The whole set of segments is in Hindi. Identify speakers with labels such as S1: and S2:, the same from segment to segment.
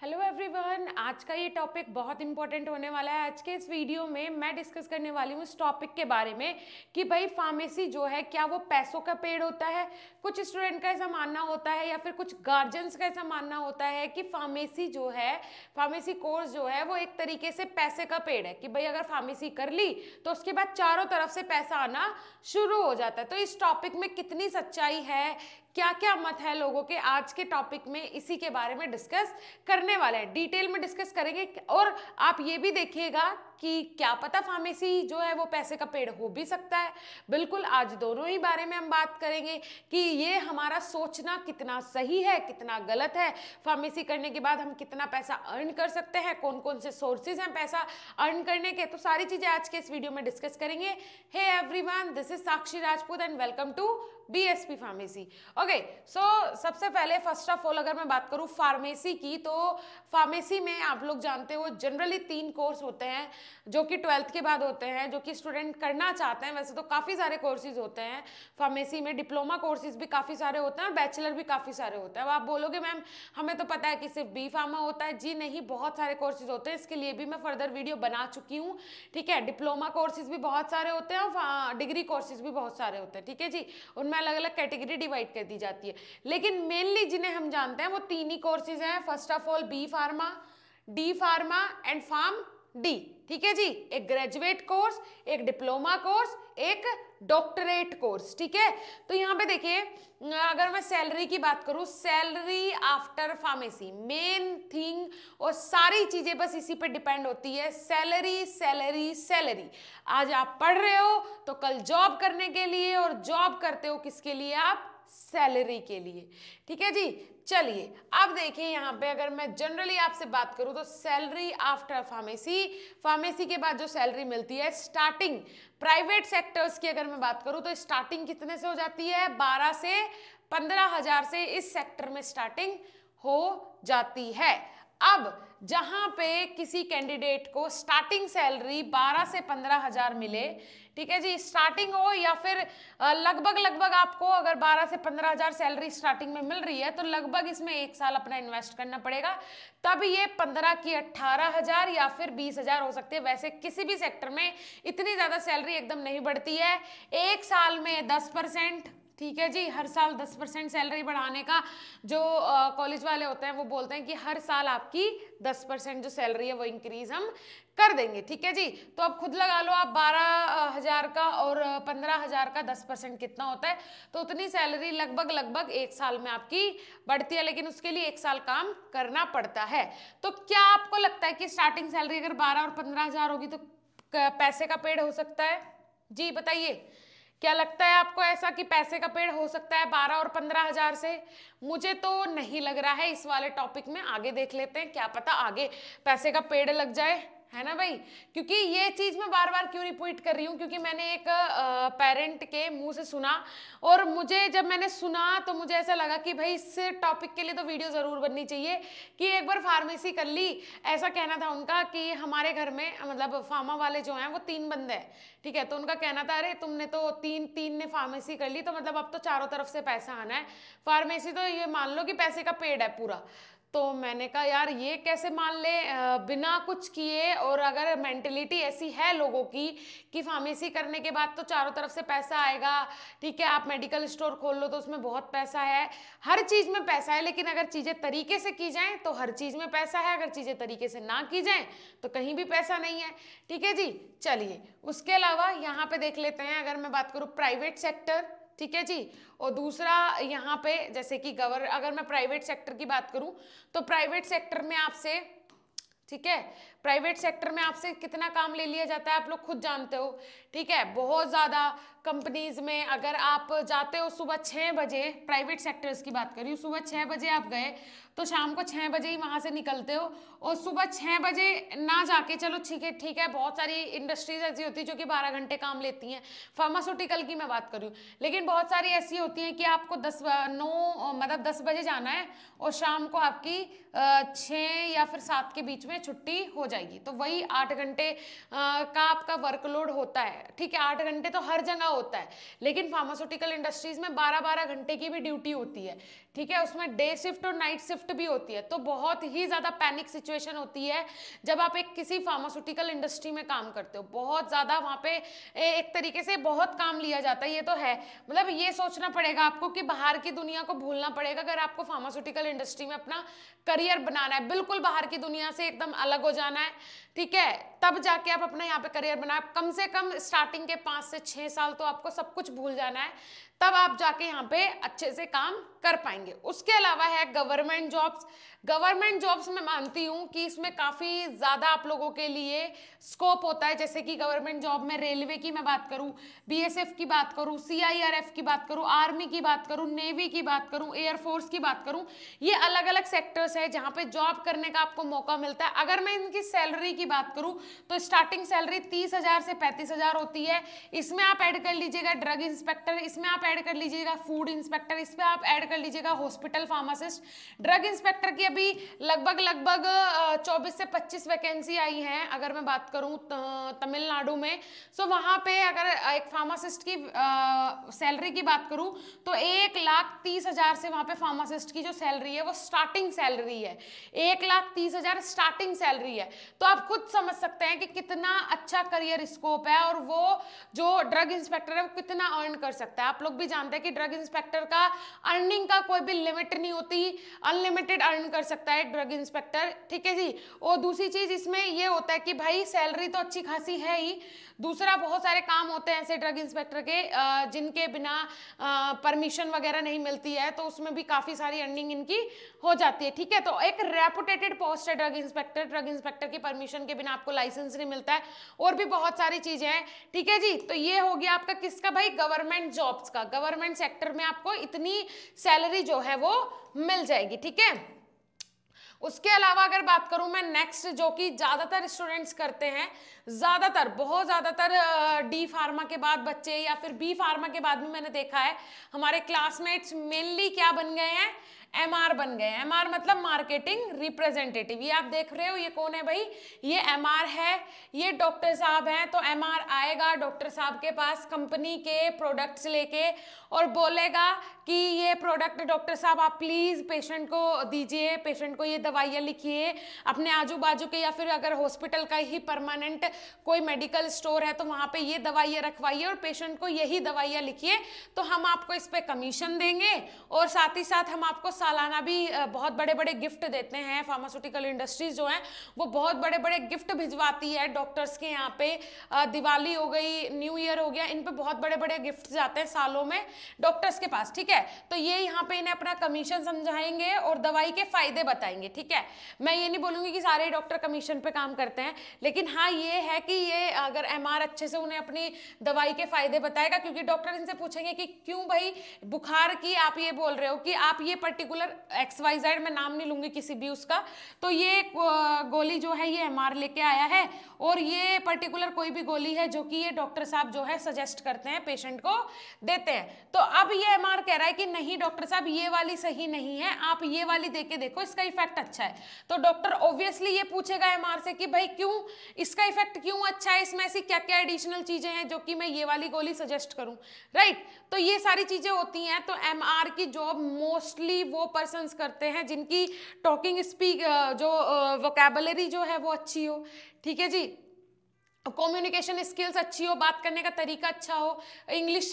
S1: हेलो एवरीवन, आज का ये टॉपिक बहुत इंपॉर्टेंट होने वाला है। आज के इस वीडियो में मैं डिस्कस करने वाली हूँ इस टॉपिक के बारे में कि भाई फार्मेसी जो है क्या वो पैसों का पेड़ होता है। कुछ स्टूडेंट का ऐसा मानना होता है या फिर कुछ गार्जियंस का ऐसा मानना होता है कि फार्मेसी जो है, फार्मेसी कोर्स जो है वो एक तरीके से पैसे का पेड़ है कि भाई अगर फार्मेसी कर ली तो उसके बाद चारों तरफ से पैसा आना शुरू हो जाता है। तो इस टॉपिक में कितनी सच्चाई है, क्या क्या मत है लोगों के, आज के टॉपिक में इसी के बारे में डिस्कस करने वाले हैं, डिटेल में डिस्कस करेंगे। और आप ये भी देखिएगा कि क्या पता फार्मेसी जो है वो पैसे का पेड़ हो भी सकता है। बिल्कुल, आज दोनों ही बारे में हम बात करेंगे कि ये हमारा सोचना कितना सही है, कितना गलत है। फार्मेसी करने के बाद हम कितना पैसा अर्न कर सकते हैं, कौन कौन से सोर्सेज हैं पैसा अर्न करने के, तो सारी चीजें आज के इस वीडियो में डिस्कस करेंगे। Hey everyone, this is Sakshi Rajput and welcome to BSP pharmacy. Okay, so सबसे पहले फर्स्ट ऑफ ऑल अगर मैं बात करूं फार्मेसी की, तो फार्मेसी में आप लोग जानते हो जनरली 3 कोर्स होते हैं जो कि 12th के बाद होते हैं, जो कि स्टूडेंट करना चाहते हैं। वैसे तो काफ़ी सारे कोर्सेज होते हैं फार्मेसी में, डिप्लोमा कोर्सेज भी काफ़ी सारे होते हैं और बैचलर भी काफ़ी सारे होते हैं। अब आप बोलोगे मैम हमें तो पता है कि सिर्फ बी फार्मा होता है। जी नहीं, बहुत सारे कोर्सेज होते हैं, इसके लिए भी मैं फर्दर वीडियो बना चुकी हूँ। ठीक है, डिप्लोमा कोर्सेज भी बहुत सारे होते हैं और डिग्री कोर्सेज भी बहुत सारे होते हैं। ठीक है जी, उनमें अलग अलग कैटेगरी डिवाइड कर दी जाती है, लेकिन मेनली जिन्हें हम जानते हैं वो 3 ही कोर्सेज हैं। First of all B pharma, D pharma and pharm D. ठीक है जी, एक ग्रेजुएट कोर्स, एक डिप्लोमा कोर्स, एक डॉक्टरेट कोर्स। ठीक है, तो यहाँ पे देखिए अगर मैं सैलरी की बात करूं, salary after pharmacy main thing, और सारी चीजें बस इसी पे डिपेंड होती है, सैलरी सैलरी सैलरी। आज आप पढ़ रहे हो तो कल जॉब करने के लिए, और जॉब करते हो किसके लिए, आप सैलरी के लिए। ठीक है जी, चलिए अब देखिए यहाँ पे अगर मैं जनरली आपसे बात करूं तो सैलरी आफ्टर फार्मेसी, फार्मेसी के बाद जो सैलरी मिलती है स्टार्टिंग प्राइवेट सेक्टर्स की अगर मैं बात करूं तो स्टार्टिंग कितने से हो जाती है, 12 से 15 हजार से इस सेक्टर में स्टार्टिंग हो जाती है। अब जहां पे किसी कैंडिडेट को स्टार्टिंग सैलरी 12 से 15 हजार मिले, ठीक है जी, स्टार्टिंग हो या फिर लगभग आपको अगर 12 से 15 हजार सैलरी स्टार्टिंग में मिल रही है तो लगभग इसमें 1 साल अपना इन्वेस्ट करना पड़ेगा, तब ये 15 की 18 हजार या फिर 20 हजार हो सकती है। वैसे किसी भी सेक्टर में इतनी ज्यादा सैलरी एकदम नहीं बढ़ती है, 1 साल में 10%। ठीक है जी, हर साल 10% सैलरी बढ़ाने का जो कॉलेज वाले होते हैं वो बोलते हैं कि हर साल आपकी 10% जो सैलरी है वो इंक्रीज हम कर देंगे। ठीक है जी, तो अब खुद लगा लो आप 12,000 का और 15,000 का 10% कितना होता है, तो उतनी सैलरी लगभग 1 साल में आपकी बढ़ती है, लेकिन उसके लिए 1 साल काम करना पड़ता है। तो क्या आपको लगता है कि स्टार्टिंग सैलरी अगर 12 और 15,000 होगी तो पैसे का पेड़ हो सकता है? जी बताइए, क्या लगता है आपको ऐसा कि पैसे का पेड़ हो सकता है 12 और 15 हजार से? मुझे तो नहीं लग रहा है। इस वाले टॉपिक में आगे देख लेते हैं, क्या पता आगे पैसे का पेड़ लग जाए, है ना भाई। क्योंकि ये चीज मैं बार बार क्यों रिपीट कर रही हूँ, क्योंकि मैंने एक पेरेंट के मुंह से सुना, और मुझे जब मैंने सुना तो मुझे ऐसा लगा कि भाई इस टॉपिक के लिए तो वीडियो जरूर बननी चाहिए कि एक बार फार्मेसी कर ली। ऐसा कहना था उनका कि हमारे घर में मतलब फार्मा वाले जो हैं वो 3 बंदे हैं। ठीक है, तो उनका कहना था अरे तुमने तो तीन ने फार्मेसी कर ली तो मतलब अब तो चारों तरफ से पैसा आना है, फार्मेसी तो ये मान लो कि पैसे का पेड़ है पूरा। तो मैंने कहा यार ये कैसे मान ले बिना कुछ किए, और अगर मेंटेलिटी ऐसी है लोगों की कि फार्मेसी करने के बाद तो चारों तरफ से पैसा आएगा। ठीक है, आप मेडिकल स्टोर खोल लो तो उसमें बहुत पैसा है, हर चीज में पैसा है, लेकिन अगर चीजें तरीके से की जाएं तो हर चीज में पैसा है, अगर चीजें तरीके से ना की जाएं तो कहीं भी पैसा नहीं है। ठीक है जी, चलिए उसके अलावा यहाँ पे देख लेते हैं अगर मैं बात करूँ प्राइवेट सेक्टर। ठीक है जी, और दूसरा यहाँ पे जैसे कि अगर मैं प्राइवेट सेक्टर की बात करूं तो प्राइवेट सेक्टर में आपसे, ठीक है, प्राइवेट सेक्टर में आपसे कितना काम ले लिया जाता है आप लोग खुद जानते हो। ठीक है, बहुत ज़्यादा कंपनीज में अगर आप जाते हो सुबह 6 बजे, प्राइवेट सेक्टर्स की बात कर रही हूँ, सुबह 6 बजे आप गए तो शाम को 6 बजे ही वहाँ से निकलते हो, और सुबह 6 बजे ना जाके, चलो ठीक है बहुत सारी इंडस्ट्रीज ऐसी होती है जो कि 12 घंटे काम लेती हैं, फार्मास्यूटिकल की मैं बात कर रही हूँ, लेकिन बहुत सारी ऐसी होती हैं कि आपको 10 बजे जाना है और शाम को आपकी 6 या फिर 7 के बीच में छुट्टी हो जाएगी। तो वही 8 घंटे का आपका वर्कलोड होता है, ठीक है। 8 घंटे तो हर जगह होता है, लेकिन फार्मास्यूटिकल इंडस्ट्रीज में 12-12 घंटे की भी ड्यूटी होती है, ठीक है। उसमें डे शिफ्ट और नाइट शिफ्ट भी होती है। तो बहुत ही ज़्यादा पैनिक सिचुएशन होती है जब आप एक किसी फार्मास्यूटिकल इंडस्ट्री में काम करते हो। बहुत ज़्यादा वहाँ पे एक तरीके से बहुत काम लिया जाता है, ये तो है। मतलब ये सोचना पड़ेगा आपको कि बाहर की दुनिया को भूलना पड़ेगा अगर आपको फार्मास्यूटिकल इंडस्ट्री में अपना करियर बनाना है, बिल्कुल बाहर की दुनिया से एकदम अलग हो जाना है, ठीक है। तब जाके आप अपना यहाँ पे करियर बनाए। कम से कम स्टार्टिंग के 5 से 6 साल तो आपको सब कुछ भूल जाना है, तब आप जाके यहाँ पे अच्छे से काम कर पाएंगे। उसके अलावा है गवर्नमेंट जॉब्स। गवर्नमेंट जॉब्स में मानती हूँ कि इसमें काफ़ी ज़्यादा आप लोगों के लिए स्कोप होता है। जैसे कि गवर्नमेंट जॉब में रेलवे की मैं बात करूँ, बीएसएफ की बात करूँ, सीआईआरएफ की बात करूँ, आर्मी की बात करूँ, नेवी की बात करूँ, एयरफोर्स की बात करूँ, ये अलग अलग सेक्टर्स है जहाँ पे जॉब करने का आपको मौका मिलता है। अगर मैं इनकी सैलरी की बात करूँ तो स्टार्टिंग सैलरी 30,000 से 35,000 होती है। इसमें आप ऐड कर लीजिएगा ड्रग इंस्पेक्टर, इसमें आप ऐड कर लीजिएगा फूड इंस्पेक्टर, इसमें आप ऐड कर लीजिएगा हॉस्पिटल फार्मासिस्ट। ड्रग इंस्पेक्टर की अभी लगभग 24 से 25 वैकेंसी आई हैं अगर मैं बात करूं तमिलनाडु में। सो वहां पे अगर एक फार्मासिस्ट की सैलरी की बात करूं तो 1,30,000 से वहां पे फार्मासिस्ट की जो सैलरी है वो स्टार्टिंग सैलरी है। 1,30,000 स्टार्टिंग सैलरी है। तो आप खुद समझ सकते हैं कि कितना अच्छा करियर स्कोप है और वो जो ड्रग इंस्पेक्टर है वो कितना अर्न कर सकता है। आप लोग भी जानते हैं कि ड्रग इंस्पेक्टर का अर्निंग का कोई भी लिमिट नहीं होती, अनलिमिटेड अर्न कर सकता है ड्रग इंस्पेक्टर, ठीक है जी। और दूसरी चीज इसमें ये होता है कि भाई सैलरी तो अच्छी खासी है ही, दूसरा बहुत सारे काम होते हैं ऐसे ड्रग इंस्पेक्टर के जिनके बिना परमिशन वगैरह नहीं मिलती है, तो उसमें भी काफ़ी सारी अर्निंग इनकी हो जाती है, ठीक है। तो एक रेपुटेटेड पोस्ट है ड्रग इंस्पेक्टर। ड्रग इंस्पेक्टर की परमिशन के बिना आपको लाइसेंस नहीं मिलता है, और भी बहुत सारी चीज़ें हैं, ठीक है जी। तो ये हो गया आपका किसका भाई, गवर्नमेंट जॉब्स का। गवर्नमेंट सेक्टर में आपको इतनी सैलरी जो है वो मिल जाएगी, ठीक है। उसके अलावा अगर बात करूं मैं नेक्स्ट, जो कि ज़्यादातर स्टूडेंट्स करते हैं, ज़्यादातर बहुत ज़्यादातर डी फार्मा के बाद बच्चे या फिर बी फार्मा के बाद भी मैंने देखा है हमारे क्लासमेट्स मेनली क्या बन गए हैं, एमआर बन गए। एमआर मतलब मार्केटिंग रिप्रेजेंटेटिव। ये आप देख रहे हो ये कौन है भाई, ये एमआर है, ये डॉक्टर साहब हैं। तो एमआर आएगा डॉक्टर साहब के पास कंपनी के प्रोडक्ट्स लेके और बोलेगा कि ये प्रोडक्ट डॉक्टर साहब आप प्लीज़ पेशेंट को दीजिए, पेशेंट को ये दवाइयाँ लिखिए, अपने आजू बाजू के या फिर अगर हॉस्पिटल का ही परमानेंट कोई मेडिकल स्टोर है तो वहाँ पे ये दवाइयाँ रखवाइए और पेशेंट को यही दवाइयाँ लिखिए, तो हम आपको इस पर कमीशन देंगे और साथ ही साथ हम आपको सालाना भी बहुत बड़े बड़े गिफ्ट देते हैं। फार्मास्यूटिकल इंडस्ट्रीज जो हैं वो बहुत बड़े बड़े गिफ्ट भिजवाती है डॉक्टर्स के यहाँ पे। दिवाली हो गई, न्यू ईयर हो गया, इन पे बहुत बड़े बड़े गिफ्ट जाते हैं सालों में डॉक्टर्स के पास, ठीक है। तो ये यहाँ पे इन्हें अपना कमीशन समझाएंगे और दवाई के फायदे बताएंगे, ठीक है। मैं ये नहीं बोलूँगी कि सारे डॉक्टर कमीशन पे काम करते हैं, लेकिन हाँ ये है कि ये अगर एमआर अच्छे से उन्हें अपनी दवाई के फायदे बताएगा, क्योंकि डॉक्टर इनसे पूछेंगे कि क्यों भाई बुखार की आप ये बोल रहे हो कि आप ये पर्टिकुलर XYZ, मैं नाम नहीं लूंगी किसी भी उसका, तो ये गोली जो है ये एमआर लेके आया है और ये पर्टिकुलर कोई भी गोली है जो कि ये डॉक्टर साहब जो है सजेस्ट करते हैं, पेशेंट को देते हैं। तो अब ये एमआर कह रहा है कि नहीं डॉक्टर साहब ये वाली सही नहीं है, आप ये वाली देके देखो, इसका इफेक्ट अच्छा है। तो डॉक्टर ऑब्वियसली ये पूछेगा एमआर से कि भाई क्यों, इसका इफेक्ट क्यों अच्छा है, इसमें ऐसी क्या क्या एडिशनल चीजें हैं जो कि मैं ये वाली गोली सजेस्ट करूं, राइट। तो ये सारी चीजें होती हैं। तो एमआर की जॉब मोस्टली वो पर्सन्स करते हैं जिनकी टॉकिंग स्पीक जो वोकैबुलरी जो है वो अच्छी हो, ठीक है जी, कम्युनिकेशन स्किल्स अच्छी हो, बात करने का तरीका अच्छा हो, इंग्लिश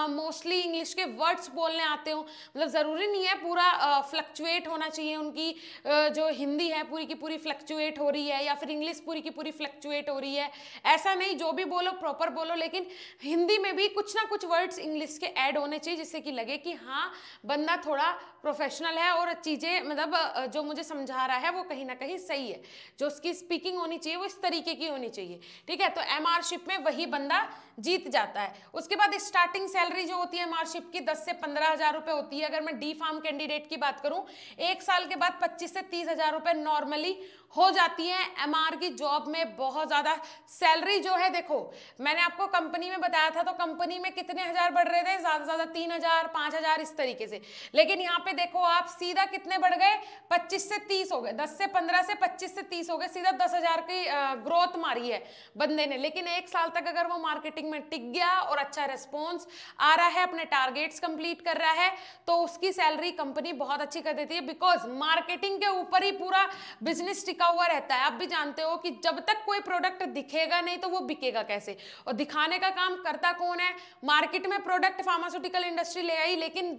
S1: मोस्टली इंग्लिश के वर्ड्स बोलने आते हो। मतलब ज़रूरी नहीं है पूरा फ्लक्चुएट होना चाहिए उनकी जो हिंदी है पूरी की पूरी फ्लक्चुएट हो रही है या फिर इंग्लिश पूरी की पूरी फ्लक्चुएट हो रही है, ऐसा नहीं, जो भी बोलो प्रॉपर बोलो, लेकिन हिंदी में भी कुछ ना कुछ वर्ड्स इंग्लिश के ऐड होने चाहिए जिससे कि लगे कि हाँ बंदा थोड़ा प्रोफेशनल है और चीज़ें मतलब जो मुझे समझा रहा है वो कहीं ना कहीं सही है, जो उसकी स्पीकिंग होनी चाहिए वो इस तरीके की होनी चाहिए, ठीक है। तो एमआरशिप में वही बंदा जीत जाता है। उसके बाद स्टार्टिंग सैलरी जो होती है एमआरशिप की 10 से 15,000 रुपए होती है। अगर मैं डी फार्म कैंडिडेट की बात करूं, 1 साल के बाद 25 से 30,000 रुपए नॉर्मली हो जाती है। एमआर की जॉब में बहुत ज्यादा सैलरी जो है, देखो मैंने आपको कंपनी में बताया था, तो कंपनी में कितने हजार बढ़ रहे थे, ज्यादा से ज्यादा 3,000 5,000 इस तरीके से। लेकिन यहाँ पे देखो आप सीधा कितने बढ़ गए, 25 से 30 हो गए, 10 से 15 से 25 से 30 हो गए, सीधा 10,000 की ग्रोथ मारी है बंदे ने। लेकिन 1 साल तक अगर वो मार्केटिंग में टिक गया और अच्छा रेस्पॉन्स आ रहा है, अपने टारगेट्स कंप्लीट कर रहा है, तो उसकी सैलरी कंपनी बहुत अच्छी कर देती है। बिकॉज मार्केटिंग के ऊपर ही पूरा बिजनेस टिका हुआ रहता है। आप भी जानते हो कि जब तक कोई प्रोडक्ट दिखेगा नहीं तो वो बिकेगा कैसे, और दिखाने का काम करता कौन है, मार्केट में प्रोडक्ट फार्मास्यूटिकल इंडस्ट्री ले आई, लेकिन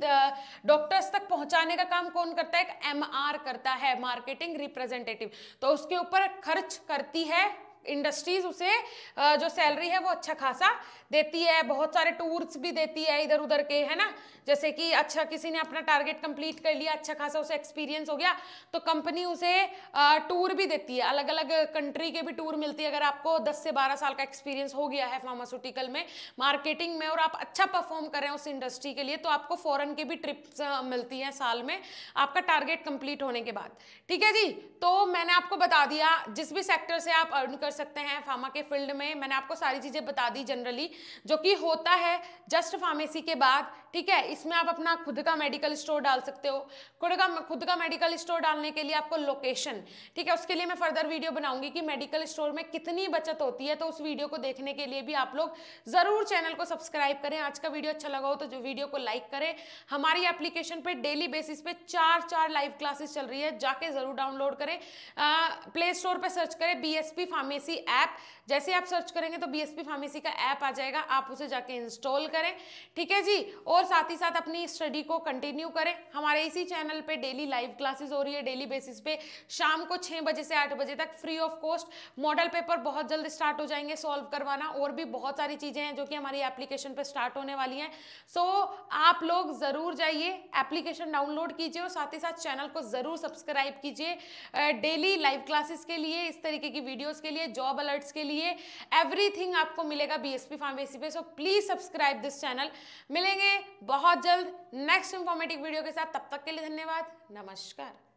S1: डॉक्टर्स तक पहुंचाने का काम कौन करता है, एक एमआर करता है, मार्केटिंग रिप्रेजेंटेटिव। तो उसके ऊपर खर्च करती है इंडस्ट्रीज, उसे जो सैलरी है वो अच्छा खासा देती है। बहुत सारे टूर्स भी देती है इधर उधर के, है ना, जैसे कि अच्छा किसी ने अपना टारगेट कंप्लीट कर लिया, अच्छा खासा उसे एक्सपीरियंस हो गया, तो कंपनी उसे टूर भी देती है, अलग अलग कंट्री के भी टूर मिलती है। अगर आपको 10 से 12 साल का एक्सपीरियंस हो गया है फार्मास्यूटिकल में, मार्केटिंग में, और आप अच्छा परफॉर्म कर रहे हैं उस इंडस्ट्री के लिए, तो आपको फॉरेन की भी ट्रिप्स मिलती हैं साल में, आपका टारगेट कंप्लीट होने के बाद। ठीक है जी, तो मैंने आपको बता दिया जिस भी सेक्टर से आप अर्न कर सकते हैं फार्मा के फील्ड में, मैंने आपको सारी चीजें बता दी जनरली, जो कि होता है जस्ट फार्मेसी के बाद। ठीक है, इसमें आप अपना खुद का मेडिकल स्टोर डाल सकते हो। खुद का मेडिकल स्टोर डालने के लिए आपको लोकेशन, ठीक है, उसके लिए मैं फर्दर वीडियो बनाऊंगी कि मेडिकल स्टोर में कितनी बचत होती है, तो उस वीडियो को देखने के लिए भी आप लोग जरूर चैनल को सब्सक्राइब करें। आज का वीडियो अच्छा लगा हो तो जो वीडियो को लाइक करें। हमारी एप्लीकेशन पे डेली बेसिस पे 4 लाइव क्लासेस चल रही है, जाके जरूर डाउनलोड करें। प्ले स्टोर पे सर्च करें बीएसपी फार्मेसी ऐप, जैसे आप सर्च करेंगे तो बीएसपी फार्मेसी का ऐप आ जाएगा, आप उसे जाके इंस्टॉल करें। ठीक है जी, और साथ ही साथ अपनी स्टडी को कंटिन्यू करें। हमारे इसी चैनल पे डेली लाइव क्लासेस हो रही है, डेली बेसिस पे शाम को 6 बजे से 8 बजे तक free of cost. Model paper बहुत जल्द स्टार्ट हो जाएंगे सॉल्व करवाना, और भी बहुत सारी चीजें हैं जो कि हमारी एप्लीकेशन पे स्टार्ट होने वाली हैं। सो आप लोग जरूर जाइए, एप्लीकेशन डाउनलोड कीजिए, और साथ ही साथ चैनल को जरूर सब्सक्राइब कीजिए डेली लाइव क्लासेस के लिए, इस तरीके की वीडियोस के लिए, जॉब अलर्ट्स के लिए, एवरीथिंग आपको मिलेगा बीएसपी फार्मेसी पे। So please subscribe this channel. मिलेंगे बहुत जल्द नेक्स्ट इंफॉर्मेटिव वीडियो के साथ, तब तक के लिए धन्यवाद, नमस्कार।